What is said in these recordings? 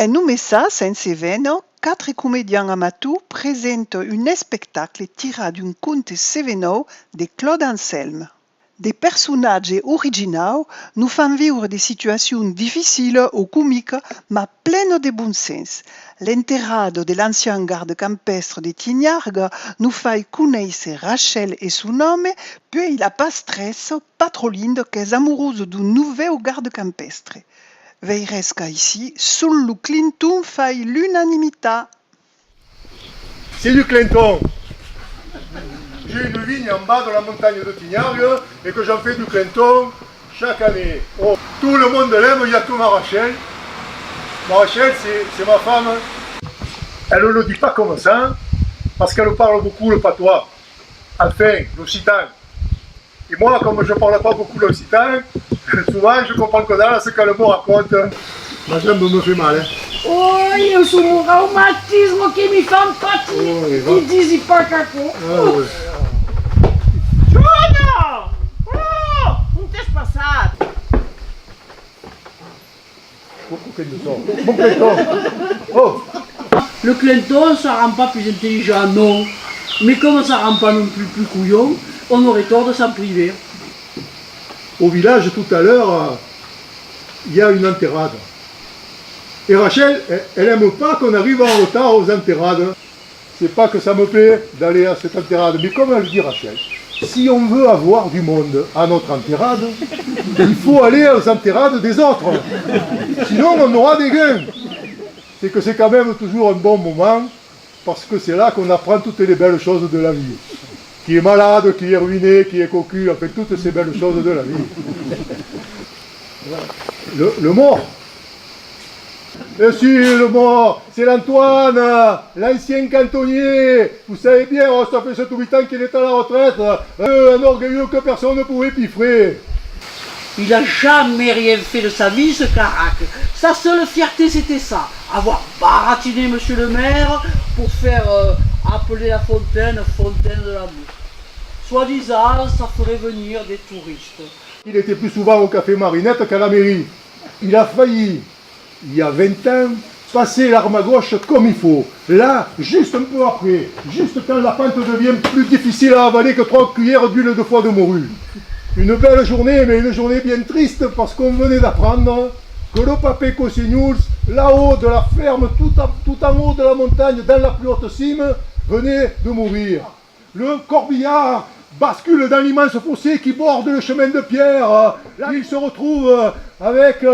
En Numesa, Saint-Séveno, 4 comédiens amateurs présentent un spectacle tiré d'un conte sévéno de Claude Anselme. Des personnages originaux nous font vivre des situations difficiles ou comiques, mais pleines de bon sens. L'enterrado de l'ancien garde campestre de Tignargues nous fait connaître Rachel et son homme, puis la pastresse, pas trop linda, qui est amoureuse d'un nouveau garde campestre. Veiresca ici, seul le Clinton fait l'unanimité. C'est du Clinton. J'ai une vigne en bas de la montagne de Tignargues et que j'en fais du Clinton chaque année. Oh, tout le monde l'aime, il y a que ma Rachel. Ma Rachel, c'est ma femme. Elle ne le dit pas comme ça, parce qu'elle parle beaucoup le patois. Enfin, l'occitan. Et moi, comme je ne parle pas beaucoup l'occitan, souvent je comprends que dalle ce qu'elle me raconte. Ma jambe me fait mal. Hein. Oh, eu sou um reumatismo que me faz empatia e desempacaco. Joana! Oh, não tens passado? Mon Clinton. Oh. Le Clinton, ça rend pas plus intelligent, non. Mais comme ça rend pas non plus couillon, on aurait tort de s'en priver. Au village, tout à l'heure, il y a une enterrade. Et Rachel, elle n'aime pas qu'on arrive en retard aux enterrades. C'est pas que ça me plaît d'aller à cette enterrade, mais comme elle dit Rachel, si on veut avoir du monde à notre enterrade, il faut aller aux enterrades des autres. Sinon, on aura des gains. C'est que c'est quand même toujours un bon moment, parce que c'est là qu'on apprend toutes les belles choses de la vie. Qui est malade, qui est ruiné, qui est cocu, enfin toutes ces belles choses de la vie. Le mort. Et si, le mort, c'est l'Antoine, l'ancien cantonnier. Vous savez bien, ça fait 7 ou 8 ans qu'il est à la retraite. Un orgueilleux que personne ne pouvait piffrer. Il n'a jamais rien fait de sa vie, ce carac. Sa seule fierté, c'était ça. Avoir baratiné monsieur le maire pour faire appeler la fontaine de l'amour. Soi-disant, ça ferait venir des touristes. Il était plus souvent au café Marinette qu'à la mairie. Il a failli, il y a 20 ans, passer l'arme à gauche comme il faut. Là, juste un peu après, juste quand la pente devient plus difficile à avaler que 3 cuillères d'huile de foie de morue. Une belle journée, mais une journée bien triste, parce qu'on venait d'apprendre que le papé Cossignouls, là-haut de la ferme, tout en haut de la montagne, dans la plus haute cime, venait de mourir. Le corbillard bascule dans l'immense fossé qui borde le chemin de pierre. Là, il se retrouve avec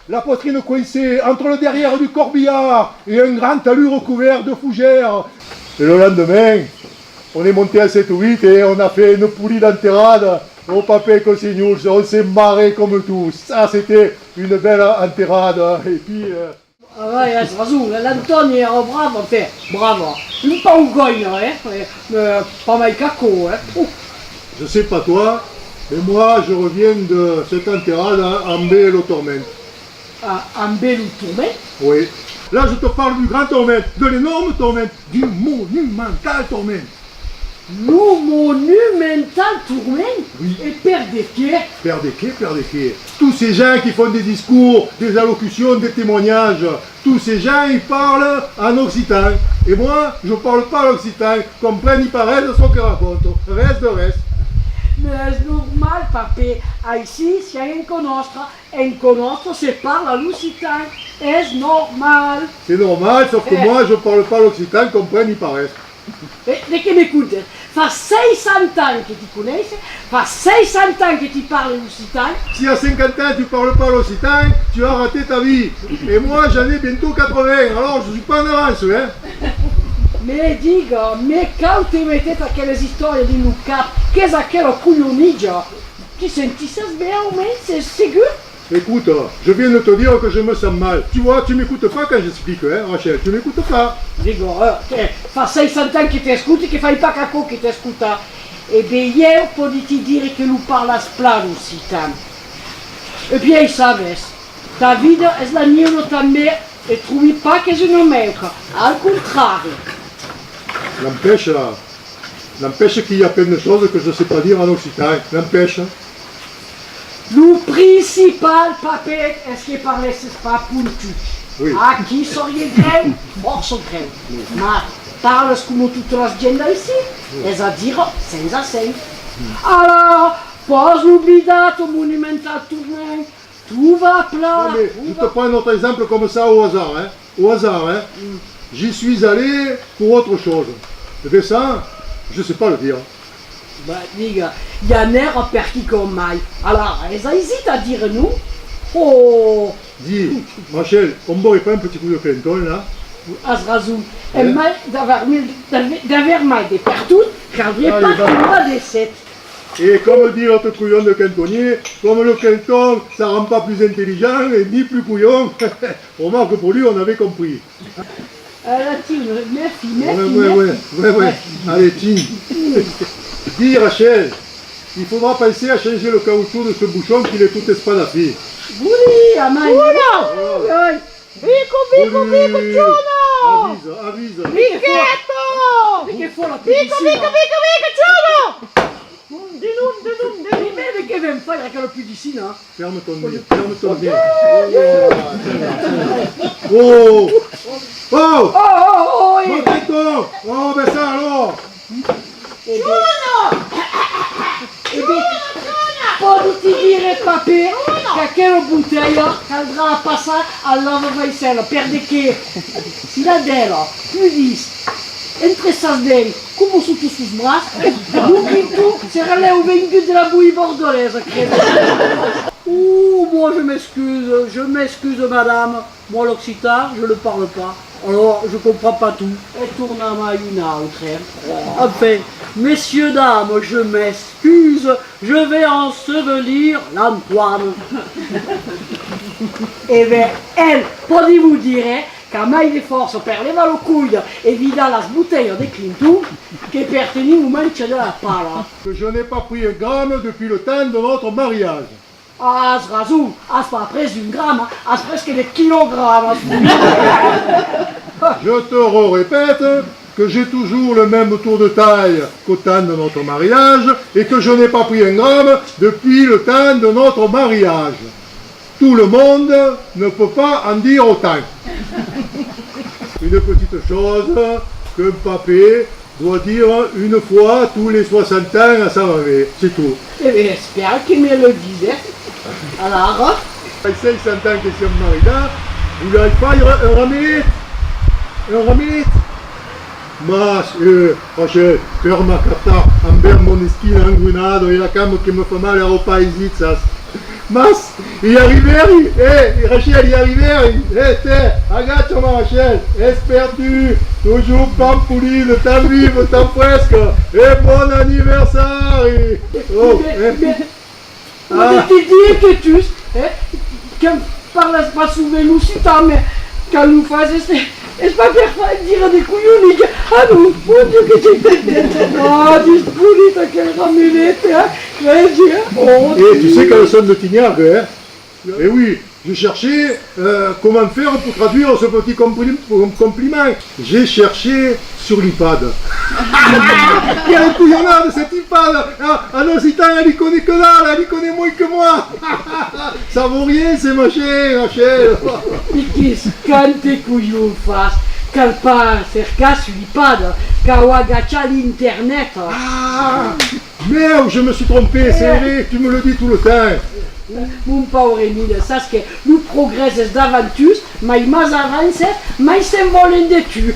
la poitrine coincée entre le derrière du corbillard et un grand talus recouvert de fougères. Et le lendemain, on est monté à 7 ou 8 et on a fait une poulie d'enterrade au papé Cossignouls. On s'est marré comme tous. Ça, c'était une belle enterrade. Et puis... Ah vai, hai ragione, l'Antonio era bravo, bravo. Un po' un goino, pas mai cacco, Je sais pas toi, mais moi je reviens de cette enterrade à Ambé-le-Torment. Un bel tourment? Oui. Là je te parle du grand torment, de l'énorme torment, du monumental torment. Le monumental tourment? Oui. Et père des quais? Père des quais. Tous ces gens qui font des discours, des allocutions, des témoignages, tous ces gens ils parlent en occitan. Et moi, je parle pas l'occitan, comprennent, ils paraissent ce qu'ils racontent. Reste de reste. Mais è normal, papà. Ici, si un conosco se parla l'occitan. È normal. C'est normal, sauf que moi je parle pas l'occitan, comprennent, ils paraissent. E che mi conta? Fa 600 ans che ti conosci, fa 600 ans che ti parli l'occitan. Si à 50 ans tu parles pas l'occitan, tu as raté ta vie. Et moi j'en ai bientôt 80, alors je suis pas en avance, hein. Me diga, me quand ti mettete a quelle storie di Luca, che è quello cuglioniggia, ti sentissi bene, c'est sûr? Écoute, je viens de te dire que je me sens mal. Tu vois, tu m'écoutes pas quand j'explique, hein, Rachel, tu m'écoutes pas. Dico, fa 600 ans che ti ascolti, che fai pas cacco che ti ascolta. E beh, io potete dire che lui parla splano occitan. E bien, sabes, ta vida è la mia também, e trovi pas che je ne manque. Al contrario. N'empêche qu'il y a plein de choses que je ne sais pas dire en occitan. N'empêche. Le principal, papé, est-ce qu'il parlait pas puntu? Oui. Aqui soria greu, força greu. Mas parles como totes les gent d'ací, és a dir, sense accent. Alors, pos l'oblidat au monumental tournant, tout va plat. Non, mais je te prends un autre exemple comme ça au hasard. Hein. Au hasard, hein. J'y suis allé pour autre chose. Et bien ça, je ne sais pas le dire. Bah, diga, hi ha n'er per qui com mai. Alors, és hésit à dire nous? Oh, Dis, Rachel, on ne boirait pas un petit coup de clinton là? has raison. E mai d'aver mai de perdut, caldria Allez, pas va. que moi de set. Et comme dit l'autre couillon de cantonnier, comme le clinton, ça rend pas plus intelligent et ni plus couillon. Remarque que pour lui, on avait compris. Là, tu méfie. Ouais. Allez, tiens. Dis, Rachel, il faudra penser à changer le caoutchouc de ce bouchon qu'il est tout espadaffi. Oui, a mai. Uno! Vico, Giuno! Avise. Vicchetto! Che fu la piscina? Giuno! Dimmi che ven fare anche la piscina? Ferme ton nez. Oh! Oh! Mon clinton! Oh, ben ça alors! Posso ti dire, papà, che aquella bottiglia caldrà a passare alla vaisella, perché si la della, tu dici, entre essas dents, come sotto sus bras, l'oublie tout, sera là au vaincu de la bouillie bordelaise, credo. Moi je m'excuse madame, moi l'occitan, je ne parle pas, alors je comprends pas tout. Et tourne à ma une autre. Enfin, messieurs, dames, je m'excuse, je vais ensevelir l'Antoine. E beh, elle, poi vous dire qu'à mai de force per levar lo cuglio e vidar las bouteilles de Clinton che per tenir un manche de la pala. Que je n'ai pas pris un gramme depuis le temps de notre mariage. As raison, as pas pris une gramme, as presque des kilogrammes. Je te répète que j'ai toujours le même tour de taille qu'au temps de notre mariage et que je n'ai pas pris un gramme depuis le temps de notre mariage. Tout le monde ne peut pas en dire autant. Une petite chose qu'un papé doit dire une fois tous les 60 ans à sa mamie, c'est tout. Eh bien, j'espère qu'il me le disait. Alors, Ça fait 600 ans que siamo mariti, voulais fare un ramelet. Ma, Rachel, ferma capta, amber mon esquina anguinado e la cama che mi fa male a ropa esizzas. Mas, y arriveri, Rachel, y arriveri, te, agachama Rachel, es perdu, toujours pan pulito, tan vivo, tan fresco, et bon anniversaire! Oh, on te dit que tu, que parles pas souvent nous si t'as, mais quand nous faisons, c'est pas bien dire des couillons, ah non, mon Dieu que tu ah, disponita che ramelette, credi, oh. Et tu sais qu'elles sont de Tignac, hein? Et oui, j'ai cherché comment faire pour traduire ce petit compliment. J'ai cherché sur l'iPad. Il y a une couillonnade, cet iPad. Ah non, si t'as, elle y connaît que dalle, elle y connaît moins que moi. Ça vaut rien, c'est machin, Rachel. Piquis, quand tes couillons fassent, qu'elle part cerca sur l'iPad, qu'elle agacha l'internet. Ah, merde, je me suis trompé, c'est vrai, tu me le dis tout le temps. Mon pauvre Emile, saps que nous progresses davantus, mai mas avances, mai se'n volen de tu.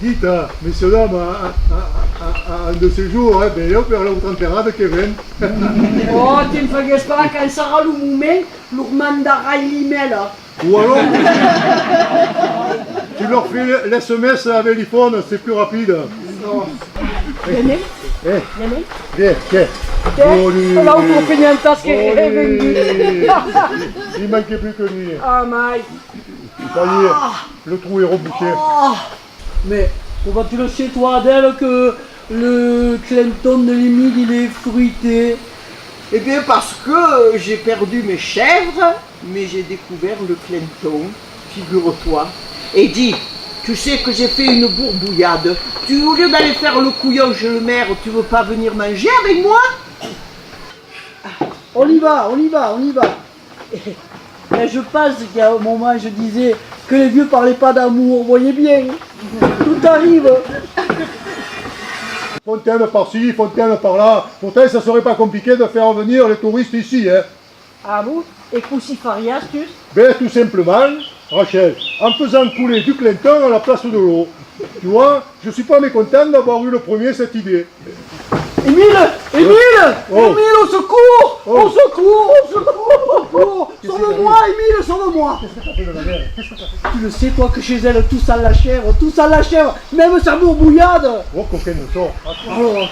Dites, messieurs, dames, un de ces jours, ben, per l'autre enterrade que ven. Oh, te'n fagues pas, quand sera le moment, leur mandara l'email. Ou alors, tu leur fais l'SMS avec l'iPhone, c'est plus rapide. Viene? Viens. Là où on fait un tas qui est vendu. Il manquait plus que lui. Ah, mai. Ça y est, le trou est rebouché. Mais, comment tu le sais, toi, Adèle, que le Clinton de l'Emile, il est fruité? Eh bien parce que j'ai perdu mes chèvres, mais j'ai découvert le Clinton, figure-toi. Et dis, tu sais que j'ai fait une bourbouillade. Au lieu d'aller faire le couillon chez le maire, tu veux pas venir manger avec moi? On y va. Mais je pense qu'à un moment, je disais que les vieux parlaient pas d'amour, vous voyez bien. Tout arrive. Fontaine par-ci, fontaine par-là. Pourtant, ça serait pas compliqué de faire venir les touristes ici, hein. Ah bon? Et crucifarias, tu? Ben, tout simplement, Rachel, en faisant couler du Clinton à la place de l'eau. Tu vois, je suis pas mécontent d'avoir eu le premier cette idée. Émile! Émile! Oh. Émile, au secours! Oh. Au secours! Au secours! Au secours! Sauve-moi, Émile, sauve-moi! Tu le sais, toi, que chez elle, tout ça la chèvre, même sa bourbouillade! Oh, coquin de sort. Alors,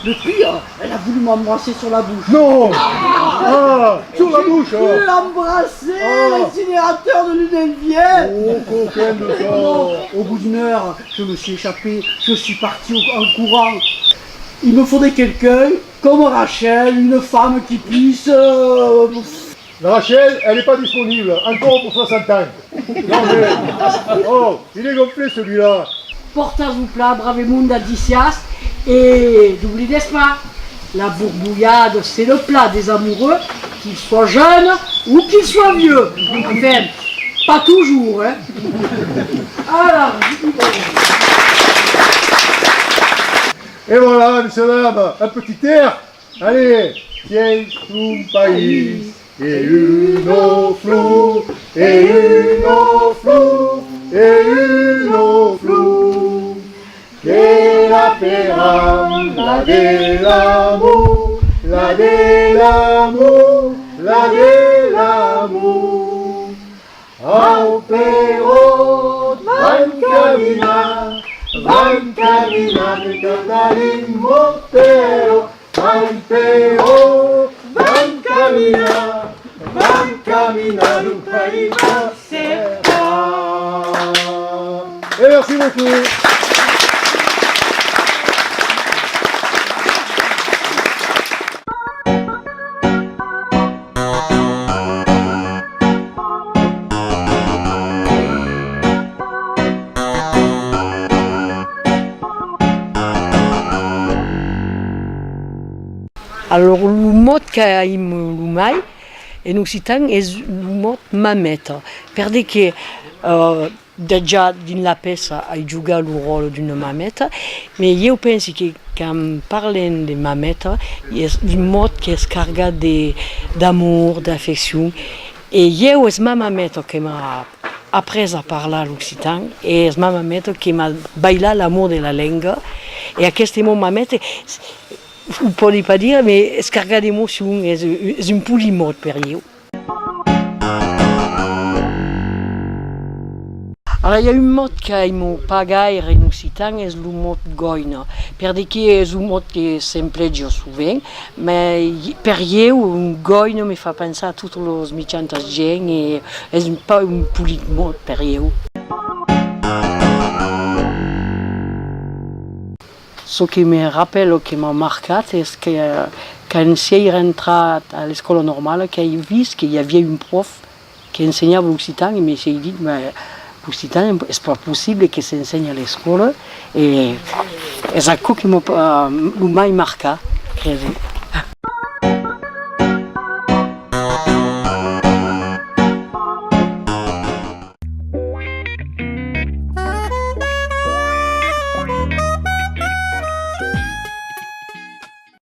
le pire, elle a voulu m'embrasser sur la bouche. Non. Ah, sur la bouche, J'ai pu l'embrasser, l'incinérateur de Lunelvier! Oh, coquin de Non, sort. au bout d'une heure, je me suis échappé, je suis parti en courant. Il me faudrait quelqu'un, comme Rachel, une femme qui puisse... La Rachel, elle n'est pas disponible, encore pour 60 ans. Non mais, oh, il est gonflé celui-là. Portez-vous plat, bravemundo adicias, et n'oubliez pas, la bourbouillade, c'est le plat des amoureux, qu'ils soient jeunes ou qu'ils soient vieux. Enfin, pas toujours, hein. Alors, Et voilà, messieurs dames, un petit air. Allez, tiens, un país, et une eau floue, et une eau floue, et une eau floue. Que la pera, la de l'amour, la de l'amour, la de l'amour. Au pero, van caminar, cantarín motero, van pero, van caminar un país más cerca. Et merci beaucoup. alors, le mot qu'aim lumai, en occitan, és le mot mameta. Perché che già in la peça hai giocat il ruolo d'una mameta, ma io penso che quand parlem de mameta, és un mot che es cargat d'amour, d'affection. E io és ma mameta che m'ha après a parlar l'occitan, e és ma mameta che m'ha bailat l'amour de la lingua, e aquest mot mameta, ho pode pas dire, mais és cargat d'emoció, és un polimot per io. Alors, il y a un mot qui m'a pas gaire en occitan, és le mot goina. Perché és un mot que s'emplegia souvent, mais per io un goina me fa pensar a tots els mitjans de gent i és pas un polit mot per io. Ce qui me rappelle, que m'a marcat, és que quand j'ai rentré à l'école normale, que j'ai vu qu'il y avait un prof qui enseignait l'occitan et j'ai dit, mais l'occitan, c'est pas possible que s'enseigne à l'école. Et c'est ça qui m'a marqué, credo.